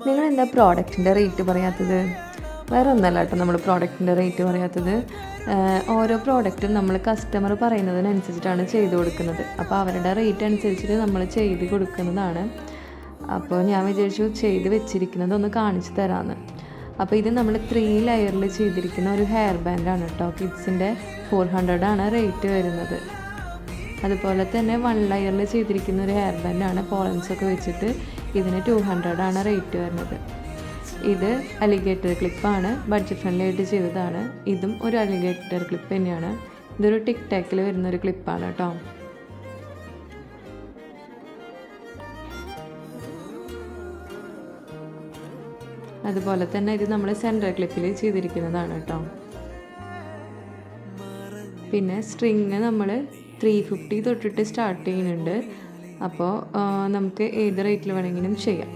നിങ്ങളെന്താ പ്രോഡക്റ്റിൻ്റെ റേറ്റ് പറയാത്തത്? വേറെ ഒന്നല്ല കേട്ടോ നമ്മൾ പ്രോഡക്റ്റിൻ്റെ റേറ്റ് പറയാത്തത്. ഓരോ പ്രോഡക്റ്റും നമ്മൾ കസ്റ്റമർ പറയുന്നതിനനുസരിച്ചിട്ടാണ് ചെയ്ത് കൊടുക്കുന്നത്. അപ്പോൾ അവരുടെ റേറ്റ് അനുസരിച്ചിട്ട് നമ്മൾ ചെയ്ത് കൊടുക്കുന്നതാണ്. അപ്പോൾ ഞാൻ വിചാരിച്ചു ചെയ്ത് വെച്ചിരിക്കുന്നത് ഒന്ന് കാണിച്ചു തരാമെന്ന്. അപ്പോൾ ഇത് നമ്മൾ 3 ലെയറിൽ ചെയ്തിരിക്കുന്ന ഒരു ഹെയർ ബാൻഡാണ് കേട്ടോ. കിഡ്സിൻ്റെ 400 ആണ് റേറ്റ് വരുന്നത്. അതുപോലെ തന്നെ 1 ലെയറിൽ ചെയ്തിരിക്കുന്ന ഒരു ഹെയർ ബാൻഡാണ്. പോളൻസൊക്കെ വെച്ചിട്ട് ഇതിന് 200 ആണ് റേറ്റ് വരുന്നത്. ഇത് അലിഗേറ്റർ ക്ലിപ്പാണ്, ബഡ്ജറ്റ് ഫ്രണ്ട്ലി ആയിട്ട് ചെയ്തതാണ്. ഇതും ഒരു അലിഗേറ്റർ ക്ലിപ്പ് തന്നെയാണ്. ഇതൊരു ടിക് ടാക്കിൽ വരുന്നൊരു ക്ലിപ്പാണ് കേട്ടോ. അതുപോലെ തന്നെ ഇത് നമ്മൾ സെൻറ്റർ ക്ലിപ്പിൽ ചെയ്തിരിക്കുന്നതാണ് കേട്ടോ. പിന്നെ സ്ട്രിങ് നമ്മൾ 350 തൊട്ടിട്ട് സ്റ്റാർട്ട് ചെയ്യുന്നുണ്ട്. അപ്പോൾ നമുക്ക് ഏത് റേറ്റിൽ വേണമെങ്കിലും ചെയ്യാം.